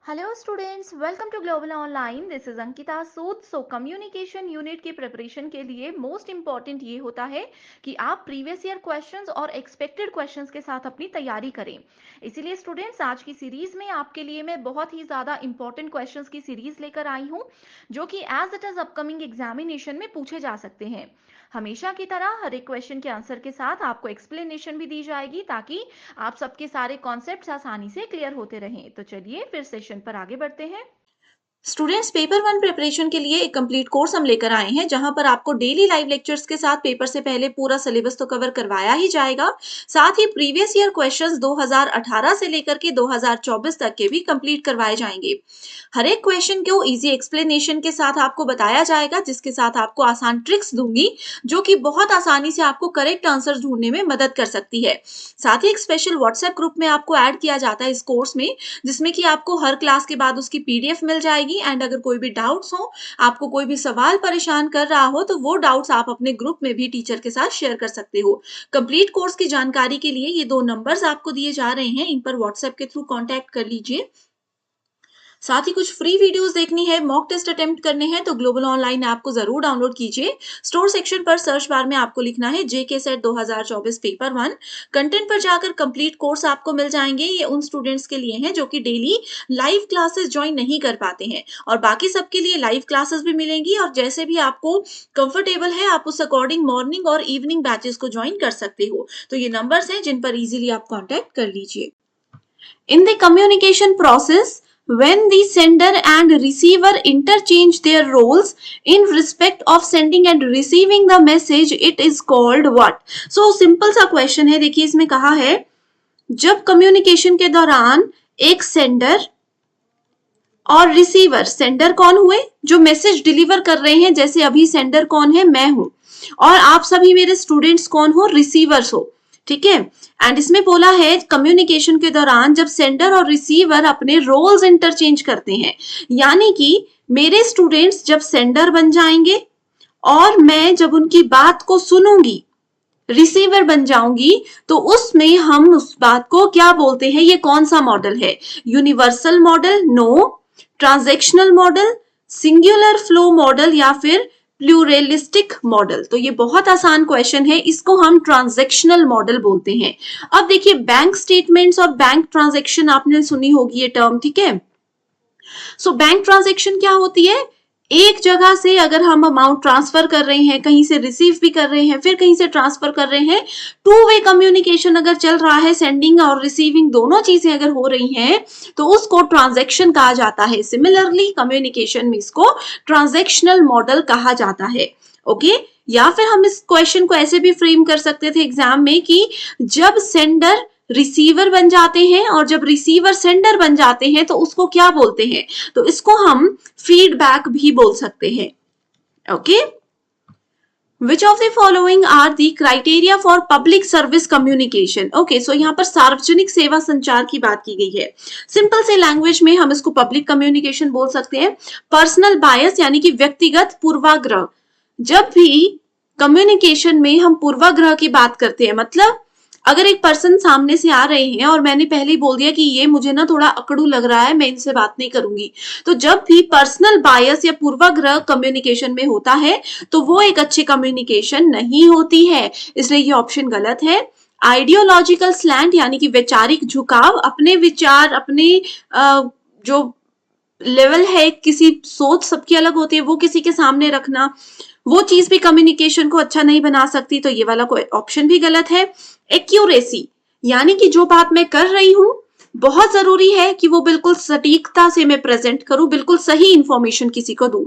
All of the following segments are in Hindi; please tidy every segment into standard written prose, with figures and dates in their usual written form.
Hello students, welcome to global online. This is Ankita Sood. Communication unit की प्रिपरेशन के लिए मोस्ट इंपॉर्टेंट ये होता है कि आप प्रीवियस ईयर क्वेश्चंस और एक्सपेक्टेड क्वेश्चंस के साथ अपनी तैयारी करें। इसीलिए स्टूडेंट्स, आज की सीरीज में आपके लिए मैं बहुत ही ज़्यादा इंपॉर्टेंट क्वेश्चंस की सीरीज लेकर आई हूँ, जो कि as it is upcoming examination में पूछे जा सकते हैं। हमेशा की तरह हर एक क्वेश्चन के आंसर के साथ आपको एक्सप्लेनेशन भी दी जाएगी, ताकि आप सबके सारे कॉन्सेप्ट्स आसानी से क्लियर होते रहें। तो चलिए फिर सेशन पर आगे बढ़ते हैं। स्टूडेंट्स, पेपर वन प्रिपरेशन के लिए एक कंप्लीट कोर्स हम लेकर आए हैं, जहां पर आपको डेली लाइव लेक्चर्स के साथ पेपर से पहले पूरा सिलेबस तो कवर करवाया ही जाएगा। साथ ही प्रीवियस ईयर क्वेश्चंस 2018 से लेकर के 2024 तक के भी कंप्लीट करवाए जाएंगे। हर एक क्वेश्चन को इजी एक्सप्लेनेशन के साथ आपको बताया जाएगा, जिसके साथ आपको आसान ट्रिक्स दूंगी, जो कि बहुत आसानी से आपको करेक्ट आंसर ढूंढने में मदद कर सकती है। साथ ही एक स्पेशल व्हाट्सएप ग्रुप में आपको ऐड किया जाता है इस कोर्स में, जिसमें कि आपको हर क्लास के बाद उसकी पीडीएफ मिल जाएगी। एंड अगर कोई भी डाउट्स हो, आपको कोई भी सवाल परेशान कर रहा हो, तो वो डाउट्स आप अपने ग्रुप में भी टीचर के साथ शेयर कर सकते हो। कंप्लीट कोर्स की जानकारी के लिए ये 2 नंबर्स आपको दिए जा रहे हैं, इन पर व्हाट्सएप के थ्रू कांटेक्ट कर लीजिए। साथ ही कुछ फ्री वीडियोस देखनी है, मॉक टेस्ट अटेम्प्ट करने हैं, तो ग्लोबल ऑनलाइन ऐप को जरूर डाउनलोड कीजिए। स्टोर सेक्शन पर सर्च बार में आपको लिखना है जेके सेट 2024 पेपर 1। कंटेंट पर जाकर कंप्लीट कोर्स आपको मिल जाएंगे। ये उन स्टूडेंट्स के लिए हैं जो कि डेली लाइव क्लासेस ज्वाइन नहीं कर पाते हैं, और बाकी सबके लिए लाइव क्लासेस भी मिलेंगी। और जैसे भी आपको कंफर्टेबल है, आप उस अकॉर्डिंग मॉर्निंग और इवनिंग बैचेस को ज्वाइन कर सकते हो। तो ये नंबर्स हैं जिन पर इजीली आप कॉन्टेक्ट कर लीजिए। In the communication process, when the sender and receiver interchange their roles in respect of sending and receiving the message, it is called what? So simple सा question है। देखिए, इसमें कहा है, जब कम्युनिकेशन के दौरान एक सेंडर और रिसीवर, सेंडर कौन हुए? जो मैसेज डिलीवर कर रहे हैं। जैसे अभी सेंडर कौन है? मैं हूं। और आप सभी मेरे स्टूडेंट्स कौन हो? रिसीवर्स हो। ठीक है। एंड इसमें बोला है, कम्युनिकेशन के दौरान जब सेंडर और रिसीवर अपने रोल्स इंटरचेंज करते हैं, यानी कि मेरे स्टूडेंट्स जब सेंडर बन जाएंगे और मैं जब उनकी बात को सुनूंगी, रिसीवर बन जाऊंगी, तो उसमें हम उस बात को क्या बोलते हैं? ये कौन सा मॉडल है? Universal model? No. Transactional model, singular flow model, या फिर प्लूरलिस्टिक मॉडल? तो ये बहुत आसान क्वेश्चन है, इसको हम ट्रांजैक्शनल मॉडल बोलते हैं। अब देखिए, बैंक स्टेटमेंट्स और बैंक ट्रांजैक्शन आपने सुनी होगी ये टर्म, ठीक है। सो बैंक ट्रांजैक्शन क्या होती है? एक जगह से अगर हम अमाउंट ट्रांसफर कर रहे हैं, कहीं से रिसीव भी कर रहे हैं, फिर कहीं से ट्रांसफर कर रहे हैं, टू वे कम्युनिकेशन अगर चल रहा है, सेंडिंग और रिसीविंग दोनों चीजें अगर हो रही हैं, तो उसको ट्रांजैक्शन कहा जाता है। सिमिलरली कम्युनिकेशन में इसको ट्रांजैक्शनल मॉडल कहा जाता है। ओके। या फिर हम इस क्वेश्चन को ऐसे भी फ्रेम कर सकते थे एग्जाम में कि जब सेंडर रिसीवर बन जाते हैं और जब रिसीवर सेंडर बन जाते हैं, तो उसको क्या बोलते हैं? तो इसको हम फीडबैक भी बोल सकते हैं। Okay. Which of the following are the criteria for public service communication? Okay, so यहाँ पर सार्वजनिक सेवा संचार की बात की गई है। सिंपल से लैंग्वेज में हम इसको पब्लिक कम्युनिकेशन बोल सकते हैं। पर्सनल बायस, यानी कि व्यक्तिगत पूर्वाग्रह। जब भी कम्युनिकेशन में हम पूर्वाग्रह की बात करते हैं, मतलब अगर एक पर्सन सामने से आ रहे हैं और मैंने पहले ही बोल दिया कि ये मुझे ना थोड़ा अकड़ू लग रहा है, मैं इनसे बात नहीं करूंगी, तो जब भी पर्सनल बायस या पूर्वाग्रह कम्युनिकेशन में होता है, तो वो एक अच्छी कम्युनिकेशन नहीं होती है। इसलिए ये ऑप्शन गलत है। आइडियोलॉजिकल स्लैंट, यानी कि वैचारिक झुकाव, अपने विचार, अपने जो लेवल है, किसी सोच सबकी अलग होती है, वो किसी के सामने रखना, वो चीज भी कम्युनिकेशन को अच्छा नहीं बना सकती। तो ये वाला कोई ऑप्शन भी गलत है। एक्यूरेसी, यानी कि जो बात मैं कर रही हूं, बहुत जरूरी है कि वो बिल्कुल सटीकता से मैं प्रेजेंट करूं, बिल्कुल सही इंफॉर्मेशन किसी को दूं।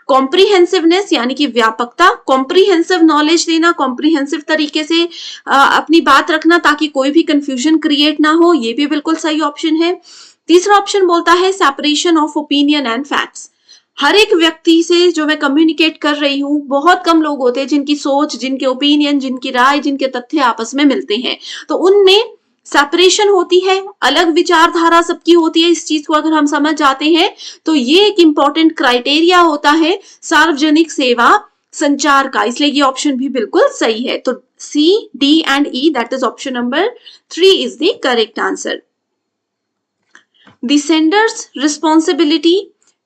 कॉम्प्रिहेंसिवनेस, यानी कि व्यापकता, कॉम्प्रिहेंसिव नॉलेज देना, कॉम्प्रिहेंसिव तरीके से अपनी बात रखना, ताकि कोई भी कंफ्यूजन क्रिएट ना हो, ये भी बिल्कुल सही ऑप्शन है। तीसरा ऑप्शन बोलता है separation of opinion and facts. हर एक व्यक्ति से जो मैं कम्युनिकेट कर रही हूँ, बहुत कम लोग होते हैं जिनकी सोच, जिनके ओपिनियन, जिनकी राय, जिनके तथ्य आपस में मिलते हैं। तो उनमें सेपरेशन होती है, अलग विचारधारा सबकी होती है। इस चीज को अगर हम समझ जाते हैं, तो ये एक इंपॉर्टेंट क्राइटेरिया होता है सार्वजनिक सेवा संचार का। इसलिए ये ऑप्शन भी बिल्कुल सही है। तो C, D and E, that is option number 3 is the correct answer. The sender's responsibility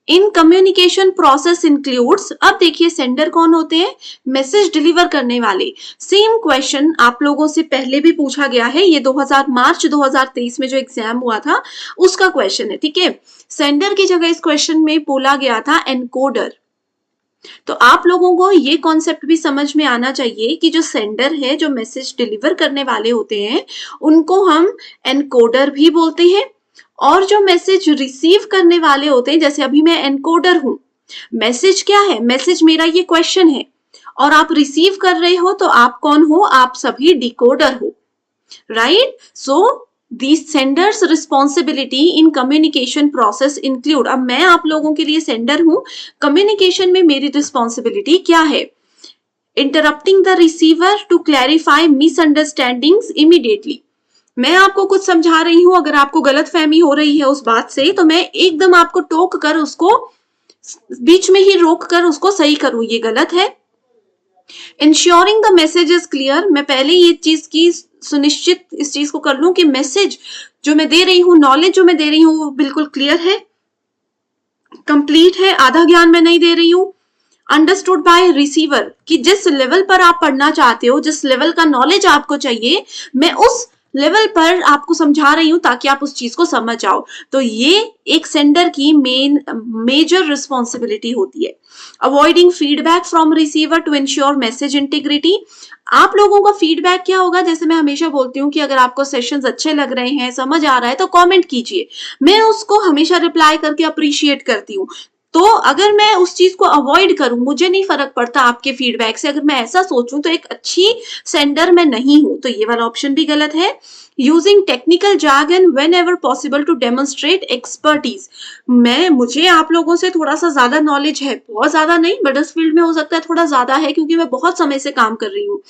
in communication process includes, अब देखिए सेंडर कौन होते हैं, मैसेज डिलीवर करने वाले। सेम क्वेश्चन आप लोगों से पहले भी पूछा गया है, ये मार्च 2023 में जो एग्जाम हुआ था उसका क्वेश्चन है, ठीक है। सेंडर की जगह इस क्वेश्चन में बोला गया था एनकोडर। तो आप लोगों को ये कॉन्सेप्ट भी समझ में आना चाहिए कि जो सेंडर है, जो मैसेज डिलीवर करने वाले होते हैं, उनको हम एनकोडर भी बोलते हैं, और जो मैसेज रिसीव करने वाले होते हैं, जैसे अभी मैं एनकोडर हूं, मैसेज क्या है, मैसेज मेरा ये क्वेश्चन है, और आप रिसीव कर रहे हो तो आप कौन हो, आप सभी डिकोडर हो, right. So the sender's responsibility in communication process include, अब मैं आप लोगों के लिए सेंडर हूं, कम्युनिकेशन में मेरी रिस्पॉन्सिबिलिटी क्या है, interrupting the receiver to clarify misunderstandings immediately. मैं आपको कुछ समझा रही हूं, अगर आपको गलतफहमी हो रही है उस बात से, तो मैं एकदम आपको टोक कर उसको बीच में ही रोक कर उसको सही करूं, ये गलत है। Ensuring the message is clear, मैं पहले ये चीज की सुनिश्चित इस चीज को कर लूं कि मैसेज जो मैं दे रही हूं, नॉलेज जो मैं दे रही हूं, वो बिल्कुल क्लियर है, कंप्लीट है, आधा ज्ञान मैं नहीं दे रही हूं। अंडरस्टूड बाय रिसीवर, कि जिस लेवल पर आप पढ़ना चाहते हो, जिस लेवल का नॉलेज आपको चाहिए, मैं उस लेवल पर आपको समझा रही हूं ताकि आप उस चीज को समझ जाओ। तो ये एक सेंडर की मेजर रिस्पॉन्सिबिलिटी होती है। Avoiding feedback from receiver to ensure message integrity, आप लोगों का फीडबैक क्या होगा, जैसे मैं हमेशा बोलती हूँ कि अगर आपको सेशंस अच्छे लग रहे हैं, समझ आ रहा है, तो कमेंट कीजिए, मैं उसको हमेशा रिप्लाई करके अप्रिशिएट करती हूँ। तो अगर मैं उस चीज को अवॉइड करूं, मुझे नहीं फर्क पड़ता आपके फीडबैक से, अगर मैं ऐसा सोचूं तो एक अच्छी सेंडर मैं नहीं हूं, तो ये वाला ऑप्शन भी गलत है। Using technical jargon whenever possible to demonstrate expertise, मुझे आप लोगों से थोड़ा सा ज्यादा नॉलेज है, बहुत ज्यादा नहीं, बट इस फील्ड में हो सकता है थोड़ा ज्यादा है क्योंकि मैं बहुत समय से काम कर रही हूँ,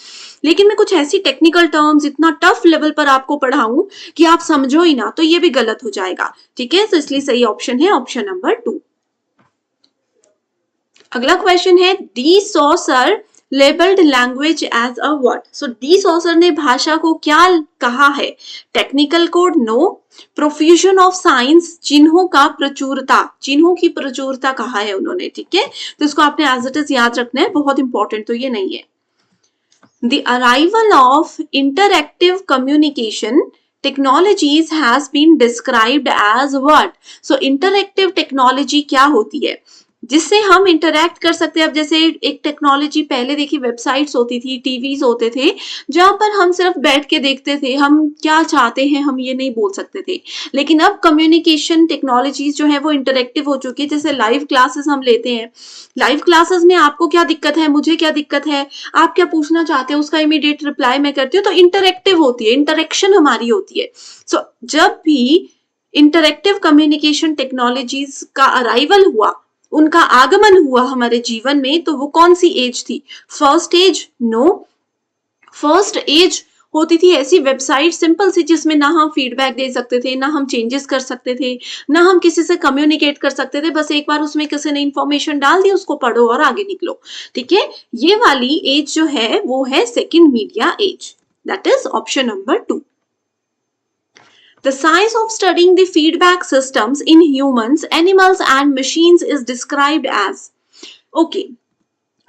लेकिन मैं कुछ ऐसी टेक्निकल टर्म्स इतना टफ लेवल पर आपको पढ़ाऊं कि आप समझो ही ना, तो ये भी गलत हो जाएगा, ठीक है। तो इसलिए सही ऑप्शन है ऑप्शन नंबर 2। अगला क्वेश्चन है, de Saussure labelled language as a what, so de Saussure ने भाषा को क्या कहा है, technical code, no, profusion of science, चिन्हों का प्रचुरता, चिन्हों की प्रचुरता कहा है उन्होंने, ठीक है। तो इसको आपने एज इट इज याद रखना है, बहुत इंपॉर्टेंट तो ये नहीं है। The arrival of interactive communication technologies has been described as what, so interactive technology क्या होती है, जिससे हम इंटरैक्ट कर सकते हैं। अब जैसे एक टेक्नोलॉजी पहले देखिए, वेबसाइट्स होती थी, टीवीज होते थे, जहां पर हम सिर्फ बैठ के देखते थे, हम क्या चाहते हैं हम ये नहीं बोल सकते थे, लेकिन अब कम्युनिकेशन टेक्नोलॉजीज जो है वो इंटरैक्टिव हो चुकी है। जैसे लाइव क्लासेस हम लेते हैं, लाइव क्लासेस में आपको क्या दिक्कत है, मुझे क्या दिक्कत है, आप क्या पूछना चाहते हो, उसका इमीडिएट रिप्लाई मैं करती हूँ, तो इंटरैक्टिव होती है, इंटरेक्शन हमारी होती है। सो जब भी इंटरैक्टिव कम्युनिकेशन टेक्नोलॉजीज का अराइवल हुआ, उनका आगमन हुआ हमारे जीवन में, तो वो कौन सी एज थी, first age, no. First age होती थी ऐसी वेबसाइट सिंपल सी, जिसमें ना हम फीडबैक दे सकते थे, ना हम चेंजेस कर सकते थे, ना हम किसी से कम्युनिकेट कर सकते थे, बस एक बार उसमें किसी ने इंफॉर्मेशन डाल दी, उसको पढ़ो और आगे निकलो, ठीक है। ये वाली एज जो है वो है second media age, that is option number 2। The science of studying the feedback systems in humans, animals and machines is described as, okay,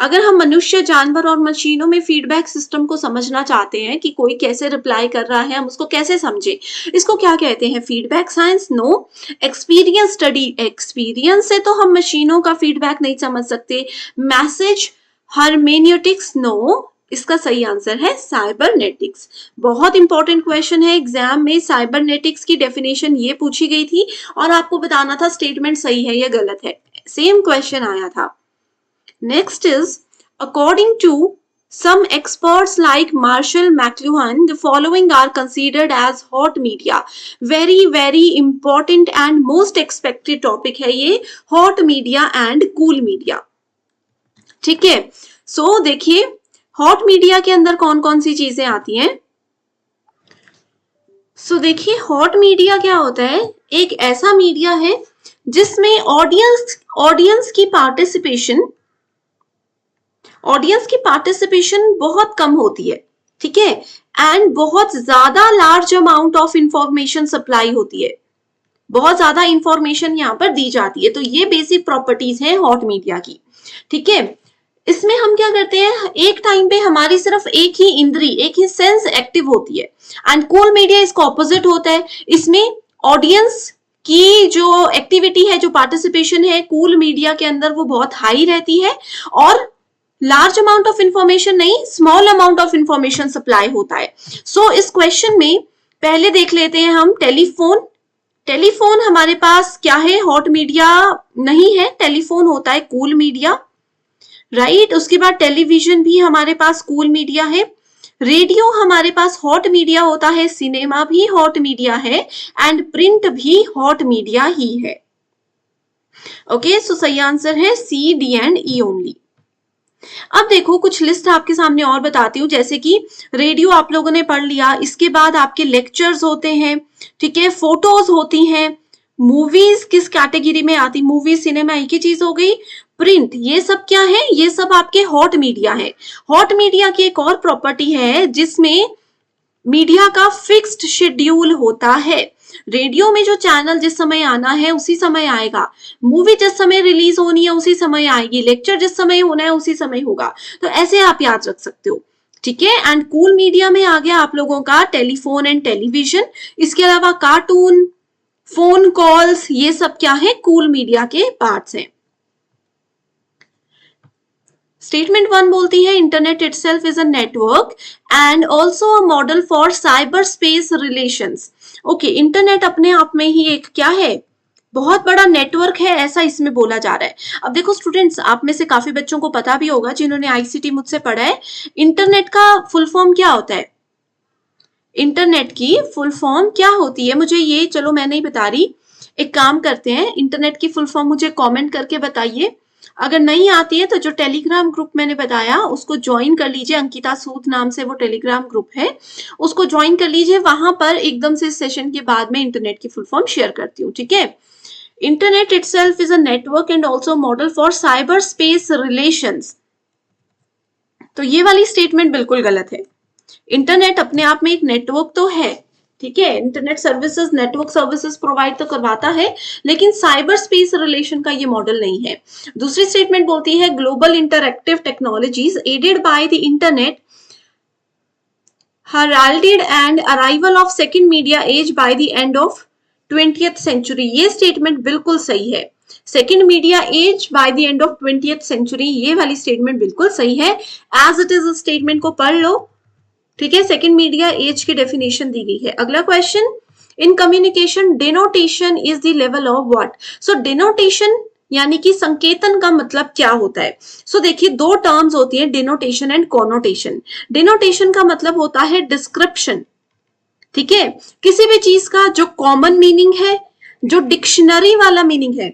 अगर हम मनुष्य, जानवर और मशीनों में फीडबैक सिस्टम को समझना चाहते हैं कि कोई कैसे रिप्लाई कर रहा है, हम उसको कैसे समझे, इसको क्या कहते हैं, feedback science, no. Experience study, experience से तो हम मशीनों का फीडबैक नहीं समझ सकते। मैसेज हर्मेन्यूटिक्स, नो, इसका सही आंसर है साइबरनेटिक्स। बहुत इंपॉर्टेंट क्वेश्चन है, एग्जाम में साइबरनेटिक्स की डेफिनेशन ये पूछी गई थी और आपको बताना था स्टेटमेंट सही है या गलत है, सेम क्वेश्चन आया था। Next is, according to some experts like Marshall McLuhan, the following are considered as hot media. Very important and most expected topic है ये, hot media and cool media, ठीक है। सो देखिए, हॉट मीडिया के अंदर कौन कौन सी चीजें आती हैं। सो देखिए, हॉट मीडिया क्या होता है, एक ऐसा मीडिया है जिसमें ऑडियंस की पार्टिसिपेशन बहुत कम होती है, ठीक है, एंड बहुत ज्यादा large amount of information supply होती है, बहुत ज्यादा इंफॉर्मेशन यहाँ पर दी जाती है। तो ये बेसिक प्रॉपर्टीज है हॉट मीडिया की, ठीक है। इसमें हम क्या करते हैं, एक टाइम पे हमारी सिर्फ एक ही इंद्री, एक ही सेंस एक्टिव होती है, एंड कूल मीडिया इसका ऑपोजिट होता है। इसमें ऑडियंस की जो एक्टिविटी है, जो पार्टिसिपेशन है कूल मीडिया के अंदर, वो बहुत हाई रहती है, और लार्ज अमाउंट ऑफ इंफॉर्मेशन नहीं, small amount of information supply होता है। सो इस क्वेश्चन में पहले देख लेते हैं हम टेलीफोन। टेलीफोन हमारे पास क्या है, हॉट मीडिया नहीं है, टेलीफोन होता है कूल मीडिया, राइट। उसके बाद टेलीविजन भी हमारे पास कूल मीडिया है, रेडियो हमारे पास हॉट मीडिया होता है, सिनेमा भी हॉट मीडिया है, एंड प्रिंट भी हॉट मीडिया ही है। ओके, सो सही आंसर है सी, डी एंड ई ओनली। अब देखो कुछ लिस्ट आपके सामने और बताती हूँ, जैसे कि रेडियो आप लोगों ने पढ़ लिया, इसके बाद आपके लेक्चर्स होते हैं, ठीक है, फोटोज होती हैं, मूवीज किस कैटेगरी में आती, मूवी सिनेमा एक ही चीज हो गई, प्रिंट, ये सब क्या है, ये सब आपके हॉट मीडिया है। हॉट मीडिया की एक और प्रॉपर्टी है जिसमें मीडिया का फिक्स्ड शेड्यूल होता है। रेडियो में जो चैनल जिस समय आना है उसी समय आएगा, मूवी जिस समय रिलीज होनी है उसी समय आएगी, लेक्चर जिस समय होना है उसी समय होगा। तो ऐसे आप याद रख सकते हो, ठीक है। एंड कूल मीडिया में आ गया आप लोगों का टेलीफोन एंड टेलीविजन, इसके अलावा कार्टून, फोन कॉल्स, ये सब क्या है, कूल मीडिया के पार्ट्स हैं। स्टेटमेंट 1 बोलती है internet itself is a network and also a model for cyber space relations. Okay, internet अपने आप में ही एक क्या है, बहुत बड़ा नेटवर्क है, ऐसा इसमें बोला जा रहा है। अब देखो स्टूडेंट्स, आप में से काफी बच्चों को पता भी होगा जिन्होंने आईसीटी मुझसे पढ़ा है, इंटरनेट का फुल फॉर्म क्या होता है, इंटरनेट की फुल फॉर्म क्या होती है, मुझे ये, चलो मैं नहीं बता रही, एक काम करते हैं, इंटरनेट की फुल फॉर्म मुझे कमेंट करके बताइए। अगर नहीं आती है तो जो टेलीग्राम ग्रुप मैंने बताया उसको ज्वाइन कर लीजिए, अंकिता सूद नाम से वो टेलीग्राम ग्रुप है, उसको ज्वाइन कर लीजिए। वहां पर एकदम से इस सेशन के बाद में इंटरनेट की फुल फॉर्म शेयर करती हूँ, ठीक है। Internet itself is a network and also model for cyber space relations. तो ये वाली स्टेटमेंट बिल्कुल गलत है। इंटरनेट अपने आप में एक नेटवर्क तो है, ठीक है, internet services, network services provide तो करवाता है, लेकिन साइबर स्पेस रिलेशन का ये मॉडल नहीं है। दूसरी स्टेटमेंट बोलती है global interactive technologies aided by the internet heralded and arrival of second media age by the end of 20th century। ये स्टेटमेंट बिल्कुल सही है, second media age by the end of 20th century, ये वाली स्टेटमेंट बिल्कुल सही है। एज इट इज स्टेटमेंट को पढ़ लो, ठीक है। सेकेंड मीडिया एज की डेफिनेशन दी गई है। अगला question, in communication denotation is the level of what. So denotation यानी कि संकेतन का मतलब क्या होता है। सो देखिए दो टर्म्स होती हैं, डिनोटेशन एंड कॉनोटेशन। डिनोटेशन का मतलब होता है डिस्क्रिप्शन, ठीक है, किसी भी चीज का जो कॉमन मीनिंग है, जो डिक्शनरी वाला मीनिंग है,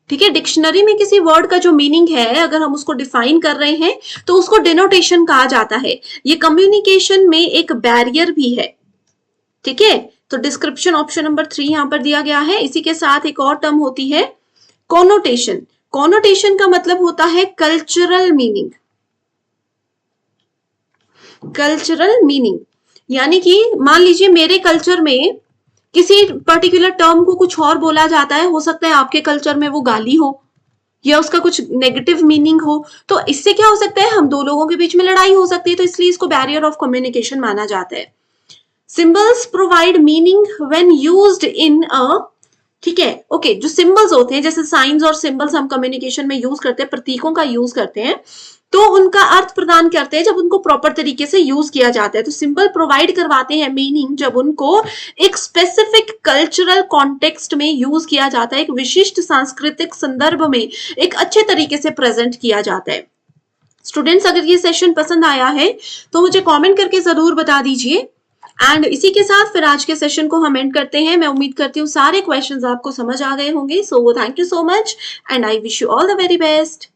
ठीक है, डिक्शनरी में किसी वर्ड का जो मीनिंग है अगर हम उसको डिफाइन कर रहे हैं तो उसको डिनोटेशन कहा जाता है। ये कम्युनिकेशन में एक बैरियर भी है, ठीक है। तो डिस्क्रिप्शन ऑप्शन नंबर 3 यहां पर दिया गया है। इसी के साथ एक और टर्म होती है कॉनोटेशन। कॉनोटेशन का मतलब होता है कल्चरल मीनिंग, कल्चरल मीनिंग यानी कि मान लीजिए मेरे कल्चर में किसी पर्टिकुलर टर्म को कुछ और बोला जाता है, हो सकता है आपके कल्चर में वो गाली हो या उसका कुछ नेगेटिव मीनिंग हो, तो इससे क्या हो सकता है, हम दो लोगों के बीच में लड़ाई हो सकती है, तो इसलिए इसको बैरियर ऑफ कम्युनिकेशन माना जाता है। Symbols provide meaning when used in a, ठीक है, ओके, जो सिंबल्स होते हैं जैसे साइंस और सिंबल्स हम कम्युनिकेशन में यूज करते हैं, प्रतीकों का यूज करते हैं, तो उनका अर्थ प्रदान करते हैं जब उनको प्रॉपर तरीके से यूज किया जाता है। तो सिंबल प्रोवाइड करवाते हैं मीनिंग जब उनको एक स्पेसिफिक कल्चरल कॉन्टेक्स्ट में यूज किया जाता है, एक विशिष्ट सांस्कृतिक संदर्भ में एक अच्छे तरीके से प्रेजेंट किया जाता है। स्टूडेंट्स, अगर ये सेशन पसंद आया है तो मुझे कमेंट करके जरूर बता दीजिए। एंड इसी के साथ फिर आज के सेशन को हम एंड करते हैं। मैं उम्मीद करती हूँ सारे क्वेश्चंस आपको समझ आ गए होंगे। So thank you so much and I wish you all the very best.